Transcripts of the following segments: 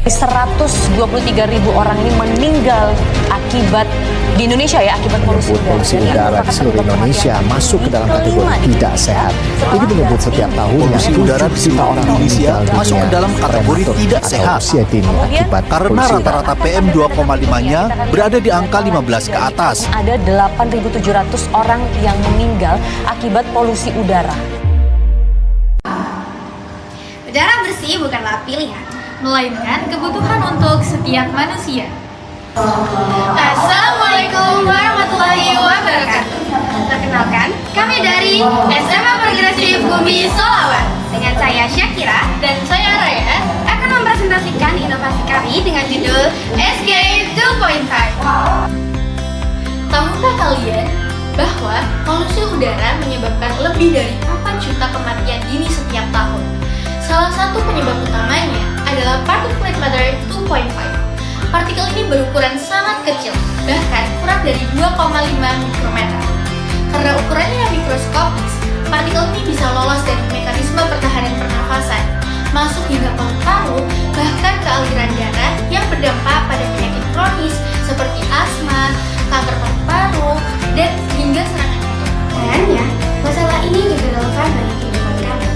123.000 orang ini meninggal akibat di Indonesia akibat polusi udara. Polusi udara di seluruh Indonesia masuk ke dalam kategori tidak sehat. Ini menyebut setiap tahunnya polusi udara di seluruh Indonesia masuk ke dalam kategori tidak sehat karena rata-rata PM 2,5-nya berada di angka 15 ke atas. Ada 8.700 orang yang meninggal akibat polusi udara. Udara bersih bukanlah pilihan, melainkan kebutuhan untuk setiap manusia. Assalamualaikum warahmatullahi wabarakatuh. Perkenalkan, kami dari SMA Progresif Bumi Solawat. Dengan saya Syakira dan saya Raya akan mempresentasikan inovasi kami dengan judul Escape 2.5. Tahukah kalian bahwa polusi udara menyebabkan lebih dari 4 juta kematian dini setiap tahun? Salah satu penyebab utamanya adalah particulate matter 2.5. Partikel ini berukuran sangat kecil, bahkan kurang dari 2,5 mikrometer. Karena ukurannya yang mikroskopis, partikel ini bisa lolos dari mekanisme pertahanan pernafasan, masuk hingga paru-paru, bahkan ke aliran darah yang berdampak pada penyakit kronis seperti asma, kanker paru-paru, dan hingga serangan jantung. Sayangnya, masalah ini juga relevan bagi kehidupan kami.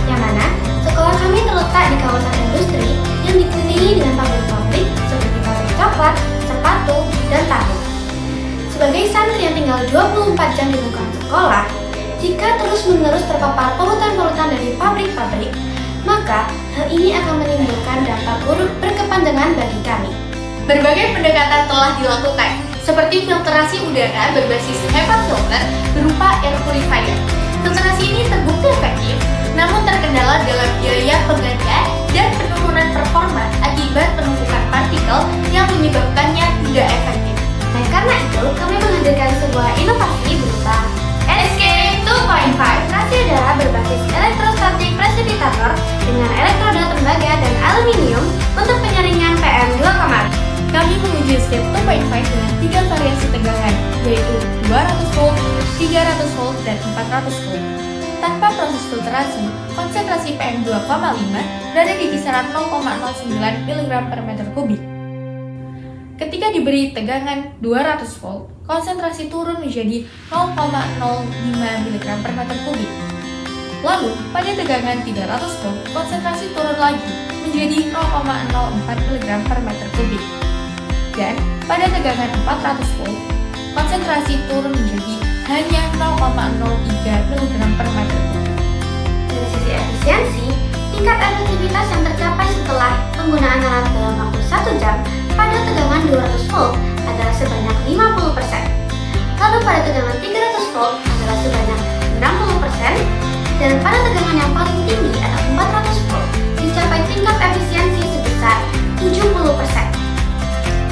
Yang mana, sekolah kami terletak di kawasan industri yang dikelilingi dengan pabrik-pabrik seperti pabrik coklat, sepatu, dan tahu. Sebagai santri yang tinggal 24 jam di lingkungan sekolah, jika terus-menerus terpapar polutan-polutan dari pabrik-pabrik, maka hal ini akan menimbulkan dampak buruk berkepanjangan bagi kami. Berbagai pendekatan telah dilakukan, seperti filtrasi udara berbasis HEPA filter berupa air purifier. Filtrasi ini terbukti efektif, namun terkendala dalam biaya penggantian dan penurunan performa akibat penumpukan partikel yang menyebabkannya tidak efektif. Dan karena itu, kami menghadirkan sebuah inovasi berupa Escape 2.5, filtrasi udara berbasis elektrostatik precipitator dengan elektroda tembaga dan aluminium untuk penyaringan PM 2,5. Kami menguji Escape 2.5 dengan 3 variasi tegangan, yaitu 200 volt, 300 volt, dan 400 volt. Tanpa proses filtrasi, konsentrasi PM 2,5 berada di kisaran 0,09 mg per meter kubik. Ketika diberi tegangan 200 volt, konsentrasi turun menjadi 0,05 mg per meter kubik. Lalu, pada tegangan 300 volt, konsentrasi turun lagi menjadi 0,04 mg per meter kubik. Dan pada tegangan 400 volt, konsentrasi turun menjadi hanya 0,03 mg per meter kubik. Dari sisi efisiensi, tingkat efektivitas yang tercapai setelah penggunaan alat dalam waktu 1 jam pada tegangan 200 volt adalah sebanyak 50%. Lalu pada tegangan 300 volt adalah sebanyak 60%, dan pada tegangan yang paling tinggi atau 400 volt dicapai tingkat efisiensi sebesar 70%.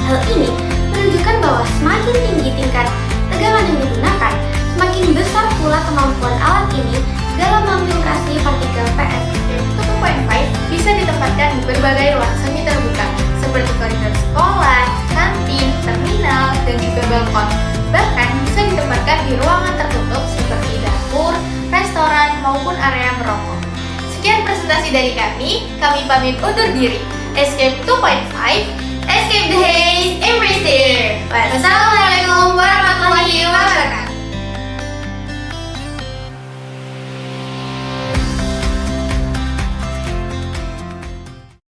Hal ini menunjukkan bahwa semakin tinggi tingkat tegangan yang digunakan, semakin besar pula kemampuan alat ini dalam memfiltrasi partikel PM. 2.5 bisa ditempatkan di berbagai ruang semi terbuka seperti koridor sekolah, kantin, terminal, dan juga balkon. Bahkan bisa ditempatkan di ruangan tertutup seperti dapur, restoran, maupun area merokok. Sekian presentasi dari kami pamit undur diri. Escape 2.5, Escape the Haze.